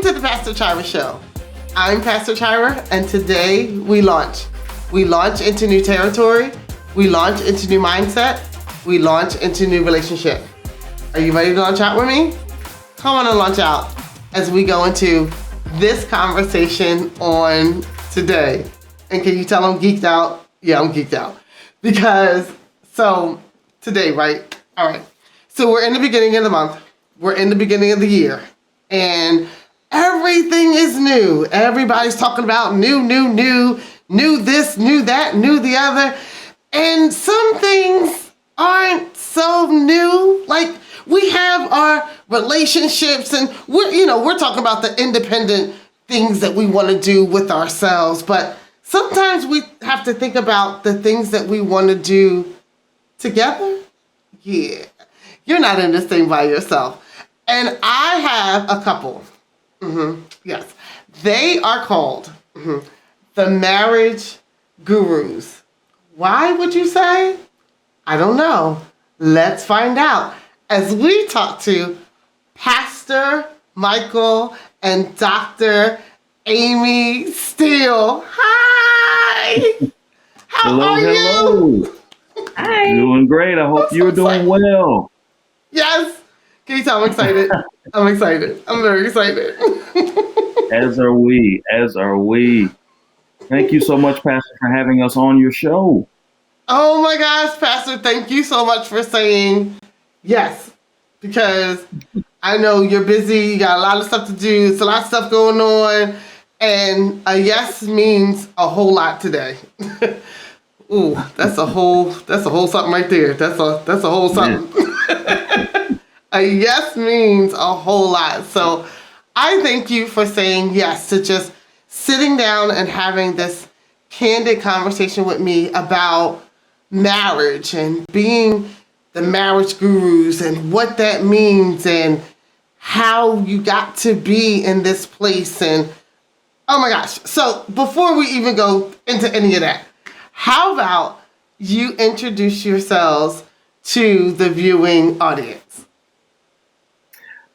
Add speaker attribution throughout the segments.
Speaker 1: Welcome to the Pastor Chira Show. I'm Pastor Chira, and today we launch. We launch into new territory. We launch into new mindset. We launch into new relationship. Are you ready to launch out with me? Come on and launch out as we go into this conversation on today. And can you tell I'm geeked out? Yeah, I'm geeked out. Because, today, right? All right. So we're in the beginning of the month. We're in the beginning of the year. And everything is new. Everybody's talking about new this, new that, new the other. And some things aren't so new. Like, we have our relationships and we're talking about the independent things that we want to do with ourselves. But sometimes we have to think about the things that we want to do together. Yeah. You're not in this thing by yourself. And I have a couple. Yes. They are called the Marriage Gurus. Why would you say? I don't know. Let's find out as we talk to Pastor Michael and Dr. Aimy Steele. Hi! How are you?
Speaker 2: Hi. Doing great. I hope you're doing well.
Speaker 1: Yes. Can you tell I'm excited? I'm excited. I'm very excited.
Speaker 2: As are we. Thank you so much, Pastor, for having us on your show.
Speaker 1: Oh my gosh, Pastor, thank you so much for saying yes. Because I know you're busy, you got a lot of stuff to do, there's a lot of stuff going on, and a yes means a whole lot today. Ooh, that's a whole something right there. That's a whole something. A yes means a whole lot. So I thank you for saying yes to just sitting down and having this candid conversation with me about marriage and being the marriage gurus and what that means and how you got to be in this place. And oh my gosh. So before we even go into any of that, how about you introduce yourselves to the viewing audience?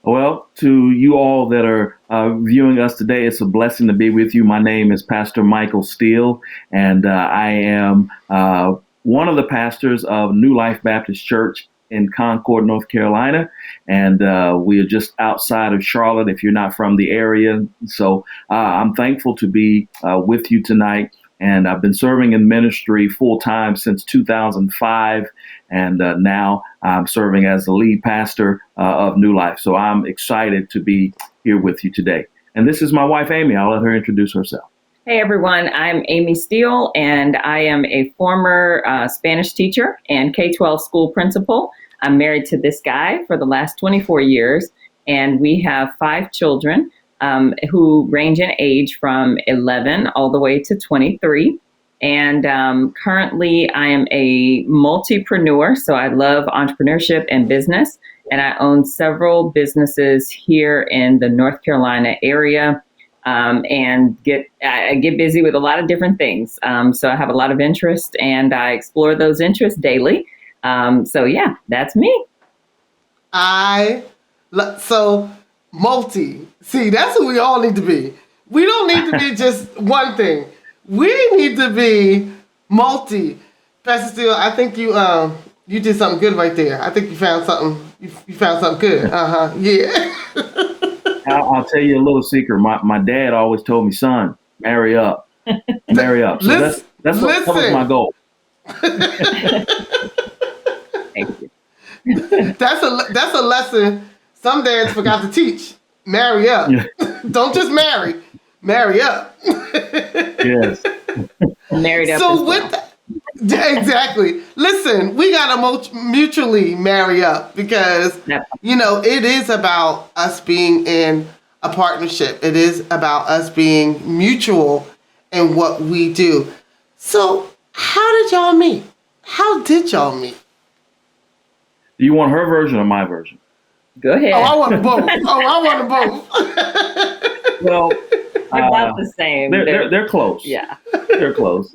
Speaker 2: Well, to you all that are viewing us today, it's a blessing to be with you. My name is Pastor Michael Steele, and I am one of the pastors of New Life Baptist Church in Concord, North Carolina. And we are just outside of Charlotte if you're not from the area. So I'm thankful to be with you tonight. And I've been serving in ministry full time since 2005. And now I'm serving as the lead pastor of New Life. So I'm excited to be here with you today. And this is my wife, Amy. I'll let her introduce herself.
Speaker 3: Hey, everyone. I'm Aimy Steele, and I am a former Spanish teacher and K-12 school principal. I'm married to this guy for the last 24 years, and we have 5 children. Who range in age from 11 all the way to 23. And currently I am a multipreneur, so I love entrepreneurship and business. And I own several businesses here in the North Carolina area and I get busy with a lot of different things. So I have a lot of interest and I explore those interests daily. So yeah, that's me.
Speaker 1: Multi. See, that's who we all need to be. We don't need to be just one thing. We need to be multi. Pastor Steele, I think you did something good right there. I think you found something. You found something good. Yeah.
Speaker 2: I'll tell you a little secret. My dad always told me, son, marry up, marry up. So that was my goal.
Speaker 3: Thank you.
Speaker 1: That's a lesson some dads forgot to teach. Marry up. Don't just marry up.
Speaker 2: Yes.
Speaker 3: Married up.
Speaker 1: So with that, exactly. Listen, we gotta mutually marry up because it is about us being in a partnership. It is about us being mutual in what we do. So how did y'all meet? How did y'all meet?
Speaker 2: Do you want her version or my version?
Speaker 3: Go ahead.
Speaker 1: Oh, I want both.
Speaker 2: Well,
Speaker 3: they're about the same.
Speaker 2: They're close.
Speaker 3: Yeah.
Speaker 2: They're close.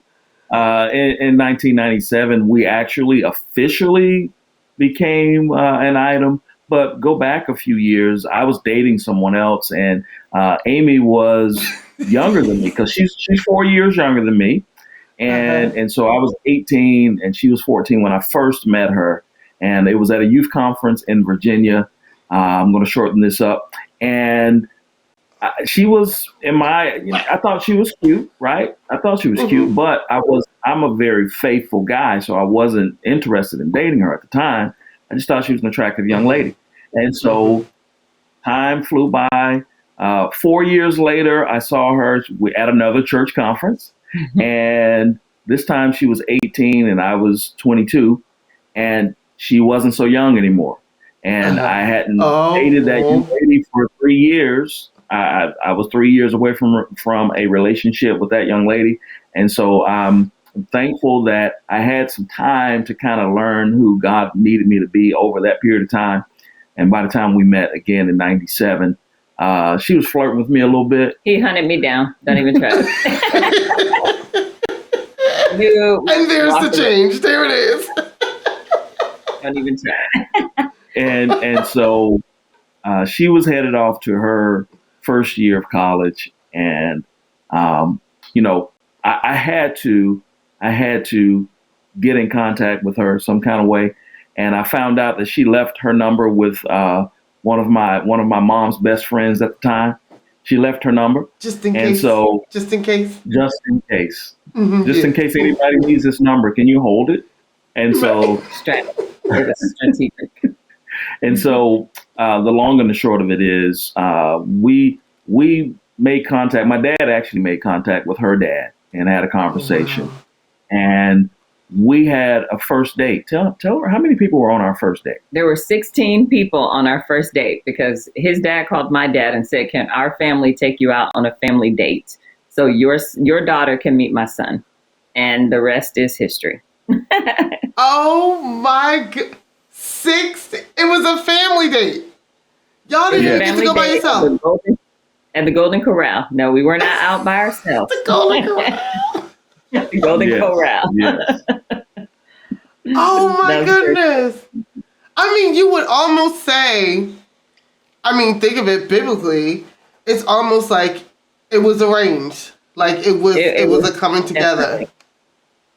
Speaker 2: In 1997, we actually officially became an item, But go back a few years, I was dating someone else, and Amy was younger than me because she's 4 years younger than me. And so I was 18 and she was 14 when I first met her. And it was at a youth conference in Virginia. I'm going to shorten this up. And she was I thought she was cute, right? I thought she was cute, but I'm a very faithful guy. So I wasn't interested in dating her at the time. I just thought she was an attractive young lady. And so time flew by. 4 years later, I saw her at another church conference. And this time she was 18 and I was 22. And she wasn't so young anymore. And I hadn't dated that young lady for 3 years. I was 3 years away from a relationship with that young lady. And so I'm thankful that I had some time to kind of learn who God needed me to be over that period of time. And by the time we met again in 97, she was flirting with me a little bit.
Speaker 3: He hunted me down. Don't even try.
Speaker 1: And there's the change. There it is.
Speaker 3: Don't even try.
Speaker 2: And so she was headed off to her first year of college. And, I had to get in contact with her some kind of way. And I found out that she left her number with one of my mom's best friends at the time. She left her number.
Speaker 1: Just in
Speaker 2: and
Speaker 1: case.
Speaker 2: So
Speaker 1: just in case.
Speaker 2: Just in case.
Speaker 1: Mm-hmm,
Speaker 2: just in case anybody needs this number, can you hold it? And so
Speaker 3: strategic.
Speaker 2: And so the long and the short of it is we made contact. My dad actually made contact with her dad and had a conversation.
Speaker 1: Wow.
Speaker 2: And we had a first date. Tell her how many people were on our first date.
Speaker 3: There were 16 people on our first date because his dad called my dad and said, "Can our family take you out on a family date so your daughter can meet my son?" And the rest is history.
Speaker 1: Oh my God. It was a family date. Y'all didn't even get to go by yourself.
Speaker 3: At the Golden Corral. No, we were not out by ourselves.
Speaker 1: The Golden Corral.
Speaker 3: The Golden Corral.
Speaker 2: Yes.
Speaker 1: Oh my goodness. I mean, you would almost say, think of it biblically, it's almost like it was arranged. Like it was a coming together.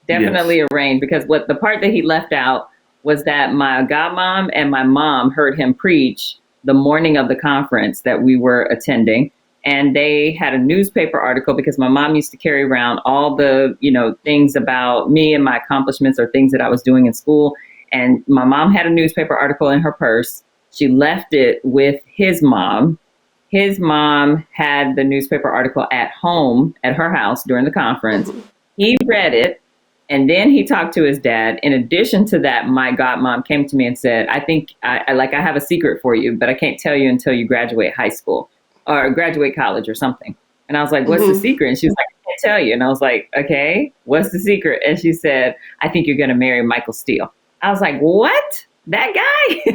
Speaker 3: Definitely arranged, because the part that he left out was that my godmom and my mom heard him preach the morning of the conference that we were attending. And they had a newspaper article because my mom used to carry around all the, things about me and my accomplishments or things that I was doing in school. And my mom had a newspaper article in her purse. She left it with his mom. His mom had the newspaper article at home at her house during the conference. He read it. And then he talked to his dad. In addition to that, my godmom came to me and said, "I think I have a secret for you, but I can't tell you until you graduate high school or graduate college or something." And I was like, "What's the secret?" And she was like, "I can't tell you." And I was like, "Okay, what's the secret?" And she said, "I think you're going to marry Michael Steele." I was like, "What? That guy?"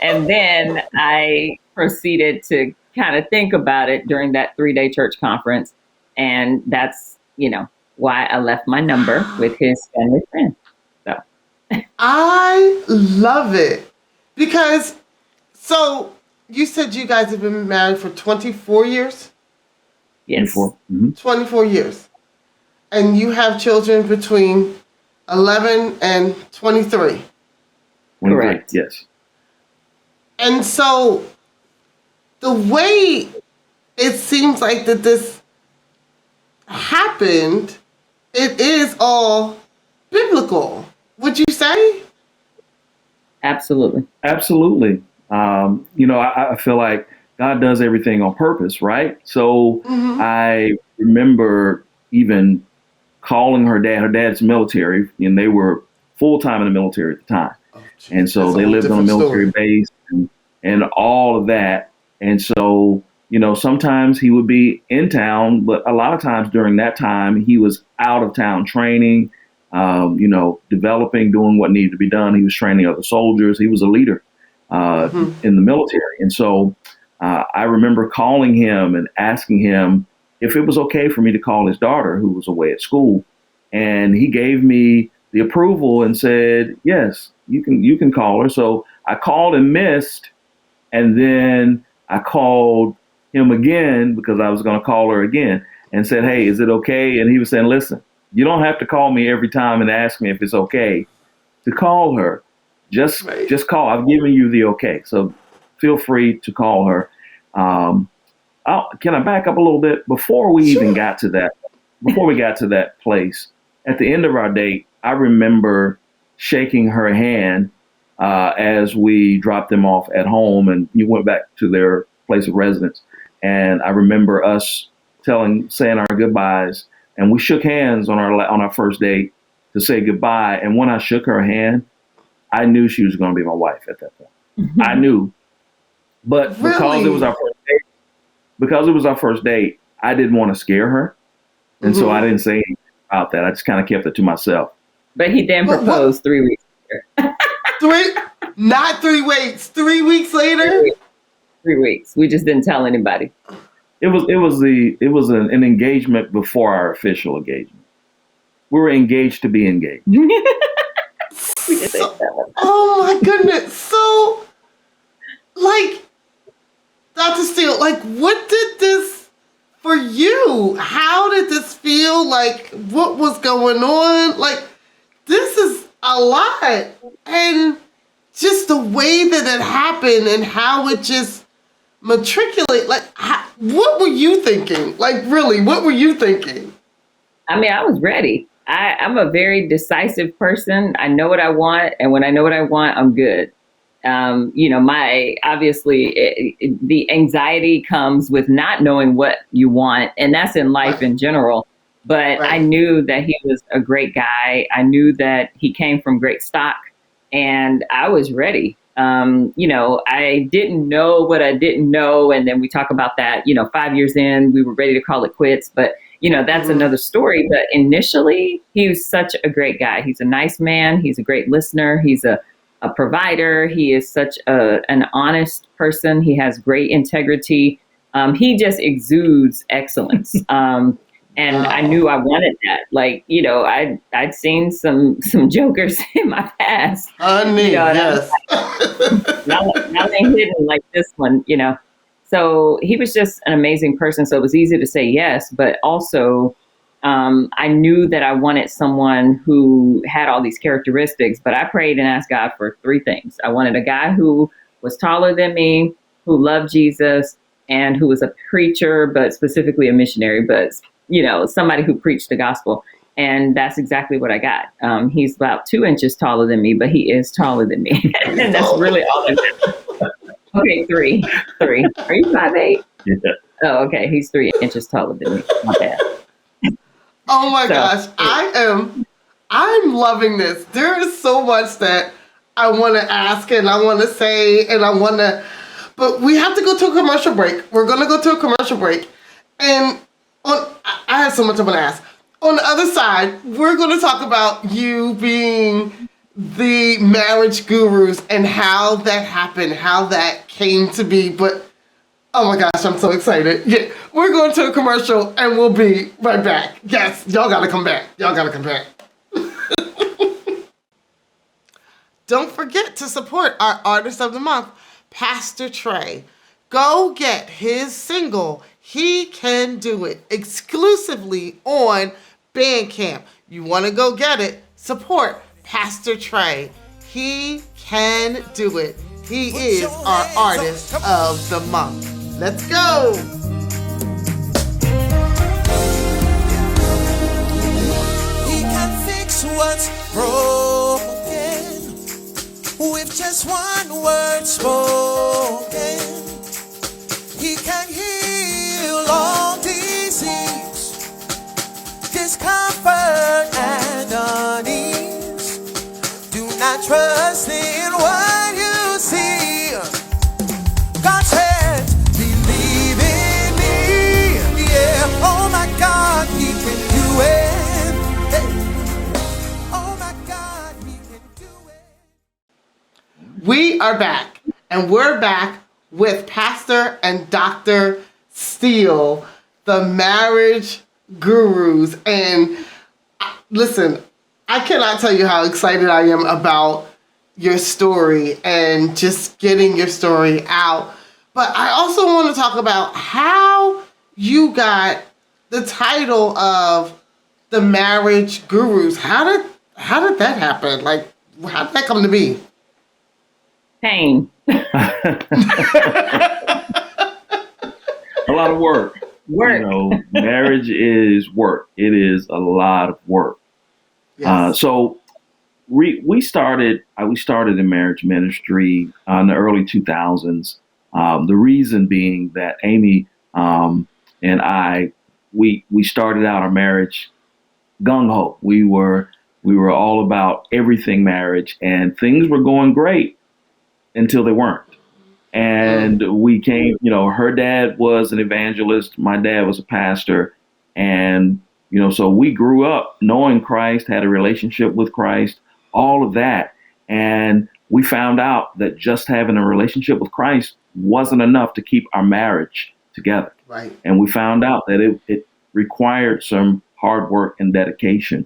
Speaker 3: And then I proceeded to kind of think about it during that 3-day church conference. And that's, why I left my number with his family friend. So
Speaker 1: I love it because, so you said you guys have been married for 24 years?
Speaker 3: Yes.
Speaker 2: 24. Mm-hmm.
Speaker 1: 24 years. And you have children between 11 and 23.
Speaker 3: Correct.
Speaker 2: Yes.
Speaker 1: And so the way it seems like that this happened, it is all biblical. Would you say?
Speaker 3: Absolutely.
Speaker 2: Absolutely. I feel like God does everything on purpose, right? So I remember even calling her dad. Her dad's military, and they were full-time in the military at the time. Oh, and so they lived on a military base and all of that. And so, sometimes he would be in town, but a lot of times during that time, he was out of town training, developing, doing what needed to be done. He was training other soldiers. He was a leader in the military. And so I remember calling him and asking him if it was okay for me to call his daughter, who was away at school. And he gave me the approval and said, yes, you can call her. So I called and missed, and then I called him again because I was going to call her again and said, hey, is it okay? And he was saying, listen, you don't have to call me every time and ask me if it's okay to call her. Just call. I've given you the okay. So feel free to call her. Can I back up a little bit? Before we even got to that place, at the end of our date, I remember shaking her hand as we dropped them off at home and you went back to their place of residence. And I remember us saying our goodbyes, and we shook hands on our first date to say goodbye. And when I shook her hand, I knew she was going to be my wife at that point. Mm-hmm. I knew, but because it was our first date, I didn't want to scare her, and so I didn't say anything about that. I just kind of kept it to myself.
Speaker 3: But he then proposed 3 weeks later.
Speaker 1: Not 3 weeks. 3 weeks later.
Speaker 3: 3 weeks. We just didn't tell anybody.
Speaker 2: It was an engagement before our official engagement. We were engaged to be engaged.
Speaker 1: Oh my goodness. So, like, Dr. Steele, like, what did this for you? How did this feel? Like, what was going on? Like, this is a lot. And just the way that it happened and how it just matriculate, like, what were you thinking? Like, really, what were you thinking?
Speaker 3: I mean, I was ready. I'm a very decisive person. I know what I want. And when I know what I want, I'm good. The anxiety comes with not knowing what you want. And that's in life in general. But I knew that he was a great guy. I knew that he came from great stock, and I was ready. I didn't know what I didn't know. And then we talk about that, 5 years in, we were ready to call it quits. But that's another story. But initially, he was such a great guy. He's a nice man. He's a great listener. He's a provider. He is such an honest person. He has great integrity. He just exudes excellence. And I knew I wanted that. Like, I'd seen some jokers in my past.
Speaker 1: Honey, yes.
Speaker 3: Nothing hidden like this one, So he was just an amazing person. So it was easy to say yes, but also I knew that I wanted someone who had all these characteristics, but I prayed and asked God for 3 things. I wanted a guy who was taller than me, who loved Jesus, and who was a preacher, but specifically a missionary, but somebody who preached the gospel. And that's exactly what I got. He's about 2 inches taller than me, but he is taller than me. And that's really all that matters. Okay, 3. Are you 5'8"?
Speaker 2: Yeah.
Speaker 3: Oh, okay. He's 3 inches taller than me. My bad.
Speaker 1: Oh my gosh. I'm loving this. There is so much that I want to ask and I want to say but we have to go to a commercial break. We're going to go to a commercial break. And I have so much I want to ask. On the other side, we're going to talk about you being the marriage gurus and how that happened, how that came to be. But, oh my gosh, I'm so excited. Yeah, we're going to a commercial and we'll be right back. Yes, y'all got to come back. Don't forget to support our Artist of the Month, Pastor Trey. Go get his single, He Can Do It, exclusively on Bandcamp. You want to go get it? Support Pastor Trey. He can do it. He is our Artist of the Month. Let's go.
Speaker 4: He can fix what's broken with just one word spoken. He can heal all disease, discomfort and unease. Do not trust in what you see. God said, believe in me. Yeah, oh my God, He can do it. Hey. Oh my God, He can do it.
Speaker 1: We are back, and we're back with Pastor and Dr. Steele, the marriage gurus. And listen, I cannot tell you how excited I am about your story and just getting your story out. But I also want to talk about how you got the title of the marriage gurus. How did that happen? Like, how did that come to be?
Speaker 3: Pain.
Speaker 2: A lot of work.
Speaker 3: Work.
Speaker 2: You know, marriage is work. It is a lot of work.
Speaker 1: Yes.
Speaker 2: So we started in marriage ministry in the early 2000s. The reason being that Aimy and I we started out our marriage gung ho. We were all about everything marriage, and things were going great until they weren't. And we came, you know, her dad was an evangelist, my dad was a pastor, and you know, so we grew up knowing Christ, had a relationship with Christ, all of that. And we found out that just having a relationship with Christ wasn't enough to keep our marriage together.
Speaker 1: Right.
Speaker 2: And we found out that it required some hard work and dedication.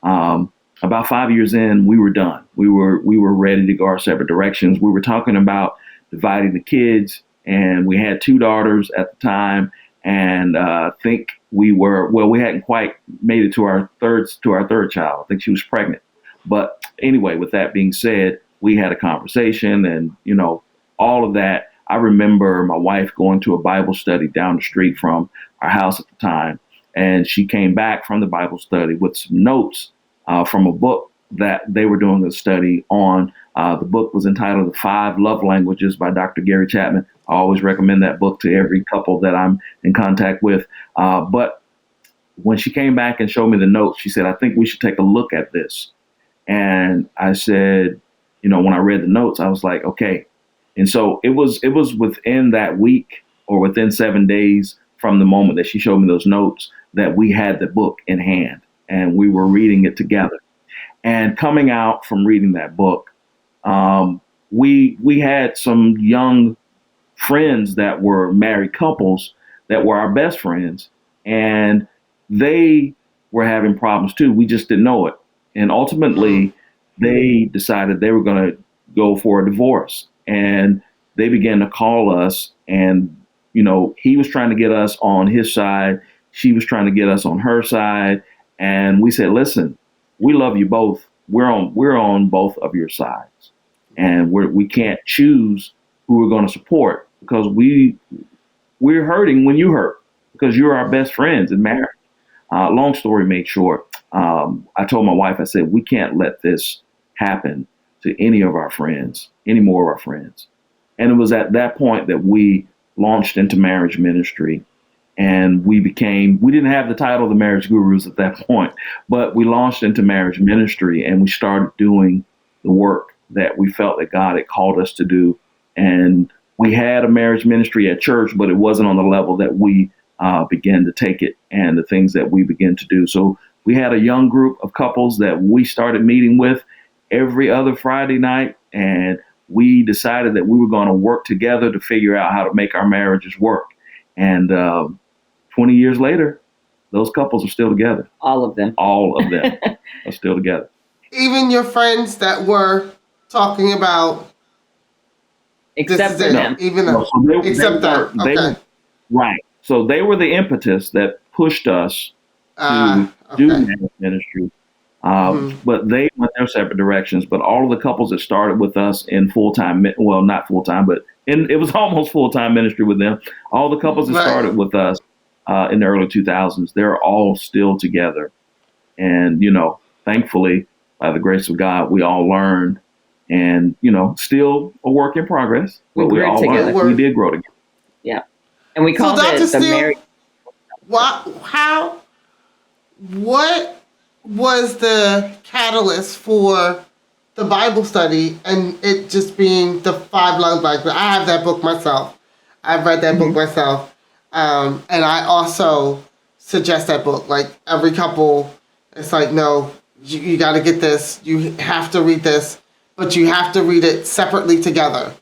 Speaker 2: About 5 years in, we were done. We were ready to go our separate directions. We were talking about dividing the kids, and we had 2 daughters at the time. And think we hadn't quite made it to our third child. I think she was pregnant. But anyway, with that being said, we had a conversation, and you know, all of that. I remember my wife going to a Bible study down the street from our house at the time, and she came back from the Bible study with some notes from a book that they were doing a study on. The book was entitled The 5 Love Languages by Dr. Gary Chapman. I always recommend that book to every couple that I'm in contact with. But when she came back and showed me the notes, she said, I think we should take a look at this. And I said, you know, when I read the notes, I was like, okay. And so it was within that week or within 7 days from the moment that she showed me those notes that we had the book in hand and we were reading it together. And coming out from reading that book, we had some young friends that were married couples that were our best friends, and they were having problems too. We just didn't know it. And ultimately, they decided they were going to go for a divorce, and they began to call us. And, you know, he was trying to get us on his side. She was trying to get us on her side. And we said, listen, we love you both. We're on both of your sides, and we can't choose who we're going to support, because we're hurting when you hurt, because you're our best friends in marriage. Long story made short, I told my wife, I said, we can't let this happen to any of our friends, any more of our friends. And it was at that point that we launched into marriage ministry. And we didn't have the title of the Marriage Gurus at that point, but we launched into marriage ministry, and we started doing the work that we felt that God had called us to do. And we had a marriage ministry at church, but it wasn't on the level that we began to take it and the things that we began to do. So we had a young group of couples that we started meeting with every other Friday night, and we decided that we were going to work together to figure out how to make our marriages work. And 20 years later, those couples are still together.
Speaker 3: All of them.
Speaker 2: All of them are still together.
Speaker 1: Even your friends that were talking about
Speaker 3: Except for them.
Speaker 1: Even though,
Speaker 2: so
Speaker 1: except that. Okay.
Speaker 2: Right. So they were the impetus that pushed us to do marriage ministry. But they went their separate directions. But all of the couples that started with us in full-time, well, not full-time, but it was almost full-time ministry with them. All the couples that started with us in the early 2000s, they're all still together. And, you know, thankfully, by the grace of God, we all learned, and, you know, still a work in progress. But we all learned. We did grow together.
Speaker 3: Yeah. And we called it the marriage.
Speaker 1: What was the catalyst for the Bible study and it just being the 5 love languages? I have that book myself. I've read that book myself. And I also suggest that book. Like every couple, it's like, no, you got to get this. You have to read this, but you have to read it separately together.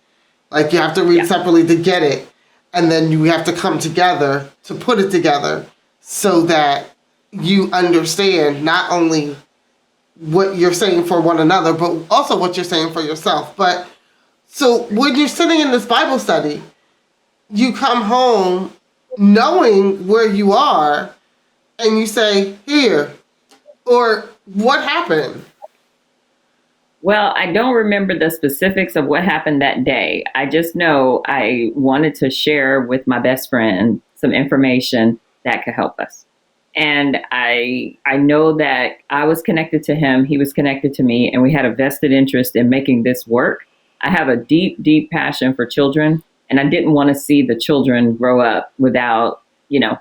Speaker 1: Like you have to read separately to get it. And then you have to come together to put it together so that you understand not only what you're saying for one another, but also what you're saying for yourself. But so when you're sitting in this Bible study, you come home knowing where you are and you say, here, or what happened?
Speaker 3: Well, I don't remember the specifics of what happened that day. I just know I wanted to share with my best friend some information that could help us. And I know that I was connected to him, he was connected to me, and we had a vested interest in making this work. I have a deep, deep passion for children, and I didn't want to see the children grow up without,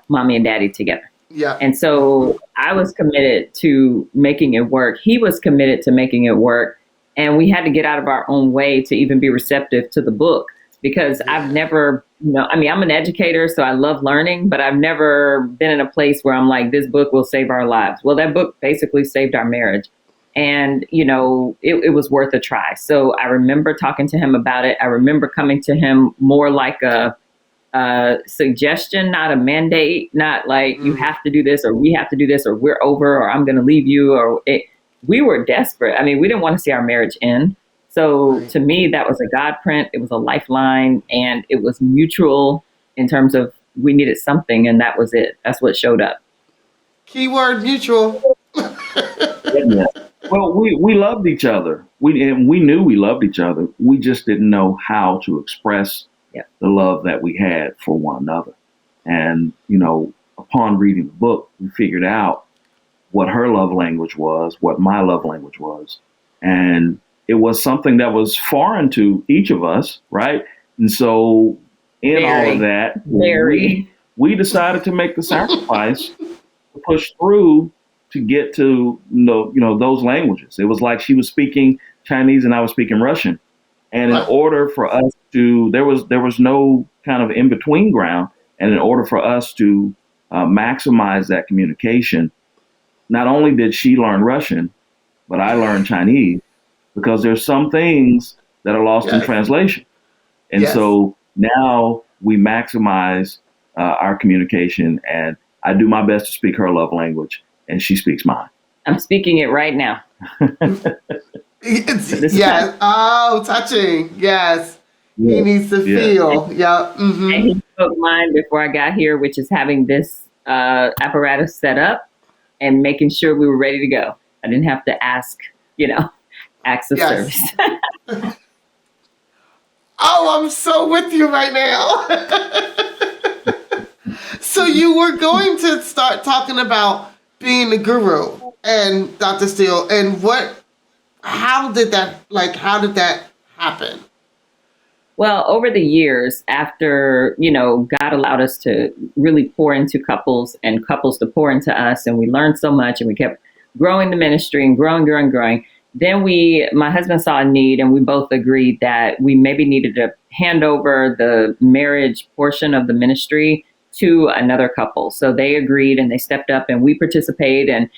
Speaker 3: mommy and daddy together.
Speaker 1: Yeah.
Speaker 3: And so I was committed to making it work. He was committed to making it work. And we had to get out of our own way to even be receptive to the book, because I've never, I'm an educator, so I love learning, but I've never been in a place where I'm like, this book will save our lives. Well, that book basically saved our marriage. And, it was worth a try. So I remember talking to him about it. I remember coming to him more like a suggestion, not a mandate, not like you have to do this or we have to do this or we're over or I'm going to leave you or we were desperate. I mean, we didn't want to see our marriage end. So to me, that was a God print. It was a lifeline, and it was mutual in terms of we needed something, and that was it. That's what showed up.
Speaker 1: Keyword mutual.
Speaker 2: Yeah. Well, we loved each other. We knew we loved each other. We just didn't know how to express the love that we had for one another. And, upon reading the book, we figured out what her love language was, what my love language was. And it was something that was foreign to each of us, right? And so in all of that, we decided to make the sacrifice to push through to get to those languages. It was like she was speaking Chinese and I was speaking Russian. And in order for us to, there was no kind of in between ground. And in order for us to maximize that communication, not only did she learn Russian, but I learned Chinese, because there's some things that are lost in translation. And so now we maximize our communication, and I do my best to speak her love language, and she speaks mine.
Speaker 3: I'm speaking it right now.
Speaker 1: Yes. Oh, touching. Yes. Yeah. He needs to feel. Yeah. Mm-hmm.
Speaker 3: And he spoke mine before I got here, which is having this apparatus set up and making sure we were ready to go. I didn't have to ask of service.
Speaker 1: Oh, I'm so with you right now. So you were going to start talking about being the guru and Dr. Steele, and how did that happen?
Speaker 3: Well, over the years, after, God allowed us to really pour into couples and couples to pour into us, and we learned so much, and we kept growing the ministry and growing. Then my husband saw a need, and we both agreed that we maybe needed to hand over the marriage portion of the ministry to another couple. So they agreed and they stepped up and we participated. And,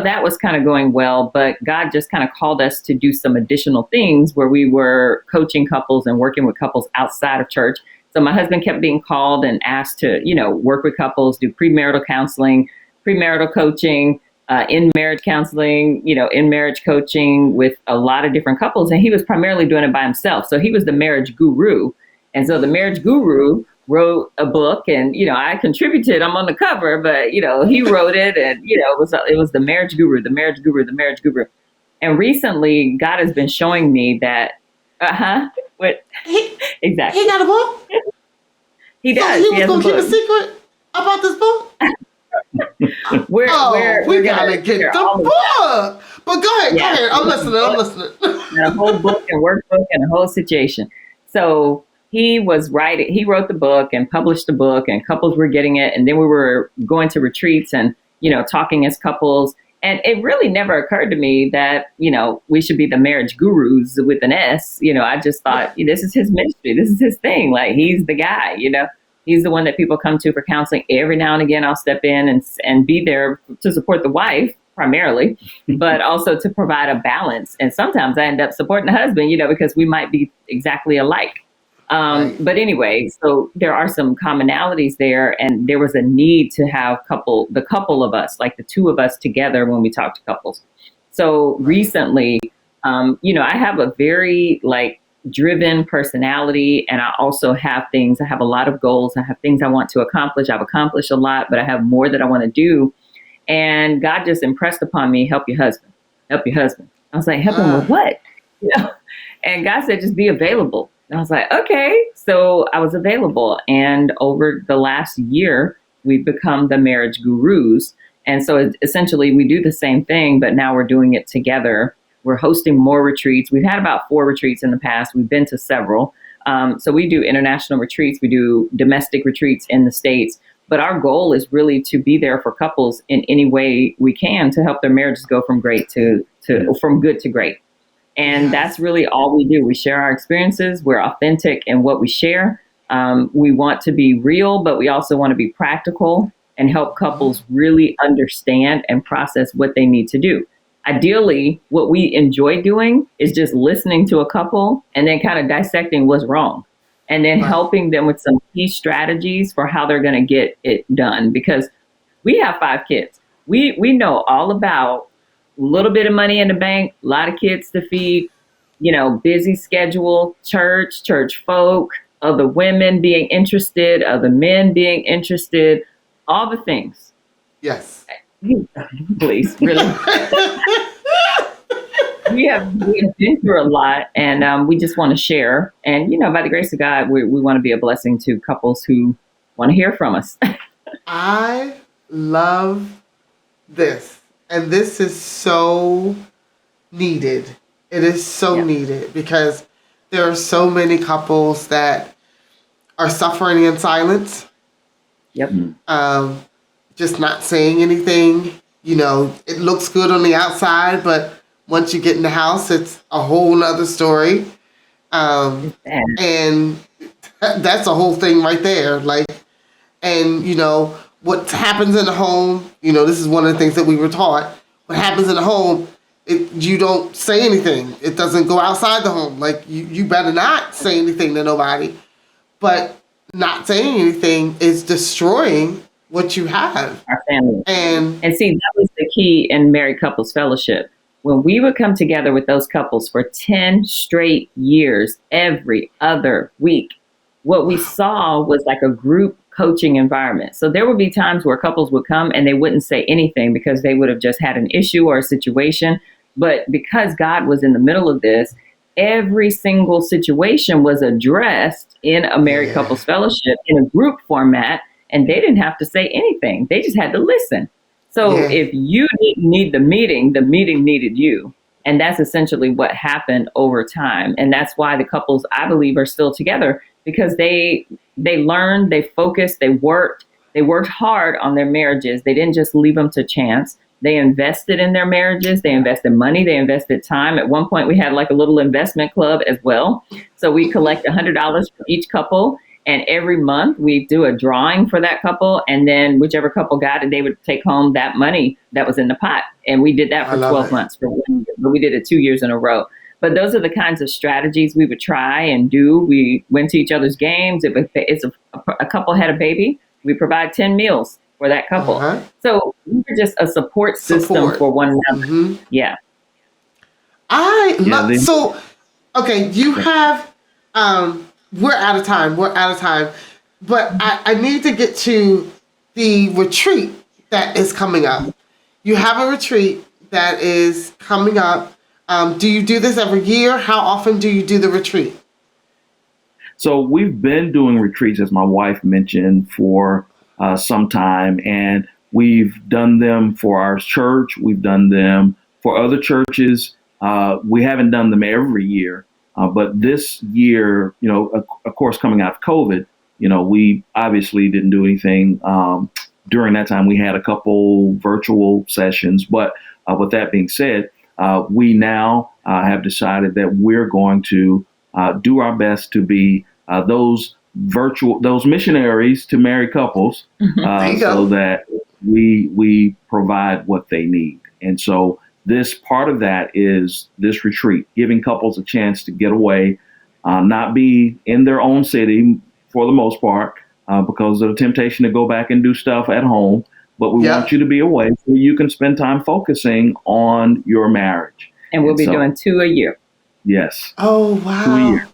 Speaker 3: that was kind of going well, but God just kind of called us to do some additional things where we were coaching couples and working with couples outside of church. So my husband kept being called and asked to, work with couples, do premarital counseling, premarital coaching, in marriage counseling, in marriage coaching with a lot of different couples. And he was primarily doing it by himself. So he was the marriage guru. And so the marriage guru wrote a book, and, I contributed, I'm on the cover, but, he wrote it, and, it was the marriage guru. And recently God has been showing me that, exactly.
Speaker 1: He got a book?
Speaker 3: He does.
Speaker 1: So he was going to keep a secret about this book? we gotta get the book. But go ahead. I'm listening.
Speaker 3: A whole book and workbook and a whole situation. So he wrote the book and published the book, and couples were getting it. And then we were going to retreats and, talking as couples. And it really never occurred to me that, we should be the marriage gurus with an S. I just thought, this is his ministry. This is his thing. Like, he's the guy, He's the one that people come to for counseling. Every now and again, I'll step in and be there to support the wife primarily, but also to provide a balance. And sometimes I end up supporting the husband, because we might be exactly alike. But anyway, so there are some commonalities there, and there was a need to have the couple of us, like the two of us together when we talk to couples. So recently, I have a very driven personality, and I also have things. I have a lot of goals. I have things I want to accomplish. I've accomplished a lot, but I have more that I want to do. And God just impressed upon me, help your husband, help your husband. I was like, help him with what? And God said, just be available. And I was like, okay. So I was available. And over the last year, we've become the marriage gurus. And so essentially we do the same thing, but now we're doing it together. We're hosting more retreats. We've had about 4 retreats in the past. We've been to several. So we do international retreats. We do domestic retreats in the States. But our goal is really to be there for couples in any way we can to help their marriages go from great from good to great. And that's really all we do. We share our experiences. We're authentic in what we share. We want to be real, but we also want to be practical and help couples really understand and process what they need to do. Ideally, what we enjoy doing is just listening to a couple and then kind of dissecting what's wrong and then helping them with some key strategies for how they're going to get it done. Because we have 5 kids. We know all about a little bit of money in the bank, a lot of kids to feed, busy schedule, church folk, other women being interested, other men being interested, all the things.
Speaker 1: Yes.
Speaker 3: Please, really. We have been through a lot, and we just want to share. And, by the grace of God, we want to be a blessing to couples who want to hear from us.
Speaker 1: I love this. And this is so needed. It is so needed because there are so many couples that are suffering in silence.
Speaker 3: Yep.
Speaker 1: Just not saying anything. It looks good on the outside, but once you get in the house, it's a whole nother story. And that's a whole thing right there. What happens in the home, this is one of the things that we were taught. What happens in the home, you don't say anything. It doesn't go outside the home. You better not say anything to nobody. But not saying anything is destroying what you have.
Speaker 3: Our family.
Speaker 1: And
Speaker 3: see, that was the key in Married Couples Fellowship. When we would come together with those couples for 10 straight years, every other week, what we saw was like a group coaching environment. So there would be times where couples would come and they wouldn't say anything because they would have just had an issue or a situation. But because God was in the middle of this, every single situation was addressed in a Married Couples Fellowship in a group format, and they didn't have to say anything. They just had to listen. So if you didn't need the meeting needed you. And that's essentially what happened over time. And that's why the couples, I believe, are still together, because they learned, they focused, they worked hard on their marriages. They didn't just leave them to chance. They invested in their marriages. They invested money. They invested time. At one point, we had like a little investment club as well. So we collect $100 from each couple. And every month we do a drawing for that couple. And then whichever couple got it, they would take home that money that was in the pot. And we did that for 12 months for 1 year, but we did it 2 years in a row. But those are the kinds of strategies we would try and do. We went to each other's games. If a couple had a baby, we provide 10 meals for that couple. So we were just a support system for one another.
Speaker 1: Mm-hmm.
Speaker 3: Yeah.
Speaker 1: So, okay, you have, we're out of time. But I need to get to the retreat that is coming up. You have a retreat that is coming up. Do you do this every year? How often do you do the retreat?
Speaker 2: So we've been doing retreats, as my wife mentioned, for some time, and we've done them for our church. We've done them for other churches. We haven't done them every year, but this year, of course, coming out of COVID, we obviously didn't do anything during that time. We had a couple virtual sessions, but with that being said, we now have decided that we're going to do our best to be those missionaries to married couples, so that we provide what they need. And so this part of that is this retreat, giving couples a chance to get away, not be in their own city for the most part, because of the temptation to go back and do stuff at home. but we want you to be away so you can spend time focusing on your marriage.
Speaker 3: And we'll be doing 2 a year.
Speaker 2: Yes.
Speaker 1: Oh, wow.
Speaker 2: 2 a year.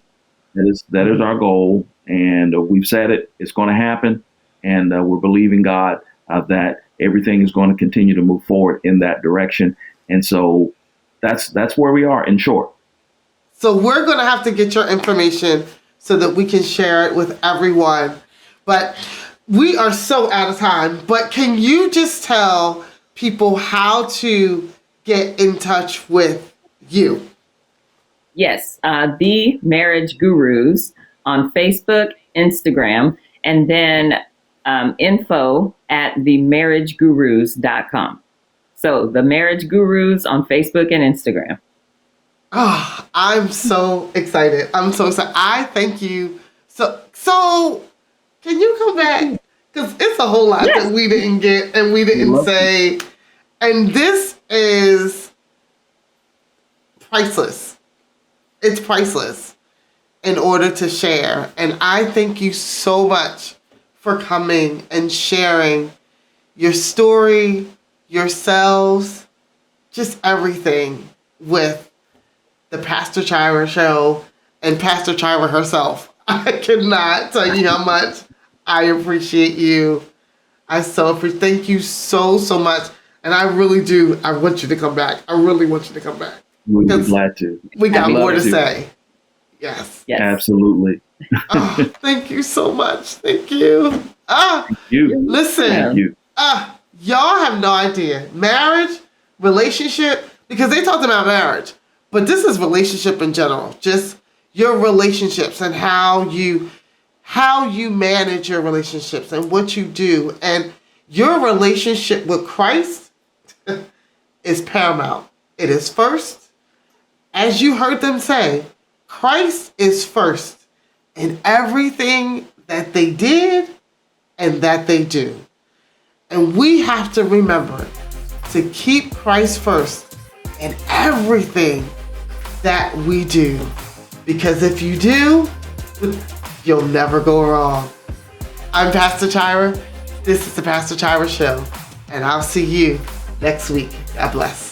Speaker 2: That is our goal. And we've said it. It's going to happen. And we're believing God that everything is going to continue to move forward in that direction. And so that's where we are, in short.
Speaker 1: So we're going to have to get your information so that we can share it with everyone. But we are so out of time. But can you just tell people how to get in touch with you?
Speaker 3: Yes, The Marriage Gurus on Facebook, Instagram, and then info@themarriagegurus.com. So The Marriage Gurus on Facebook and Instagram.
Speaker 1: Oh, I'm so excited. I'm so excited. I thank you. So can you come back? Because it's a whole lot that we didn't get and we didn't say. And this is priceless. It's priceless in order to share. And I thank you so much for coming and sharing your story, yourselves, just everything with the Pastor Chira Show and Pastor Chira herself. I cannot tell you how much I appreciate you. I so appreciate. Thank you so much. And I really do. I want you to come back. I really want you to come back.
Speaker 2: We'd be glad to.
Speaker 1: We got more to say. Yes.
Speaker 2: Absolutely.
Speaker 1: Oh, thank you so much. Thank you.
Speaker 2: Thank you.
Speaker 1: Listen.
Speaker 2: Thank you.
Speaker 1: Y'all have no idea. Marriage, relationship, because they talked about marriage, but this is relationship in general. Just your relationships and how you manage your relationships and what you do. And your relationship with Christ is paramount. It is first. As you heard them say, Christ is first in everything that they did and that they do. And we have to remember to keep Christ first in everything that we do. Because if you do, you'll never go wrong. I'm Pastor Chira. This is the Pastor Chira Show. And I'll see you next week. God bless.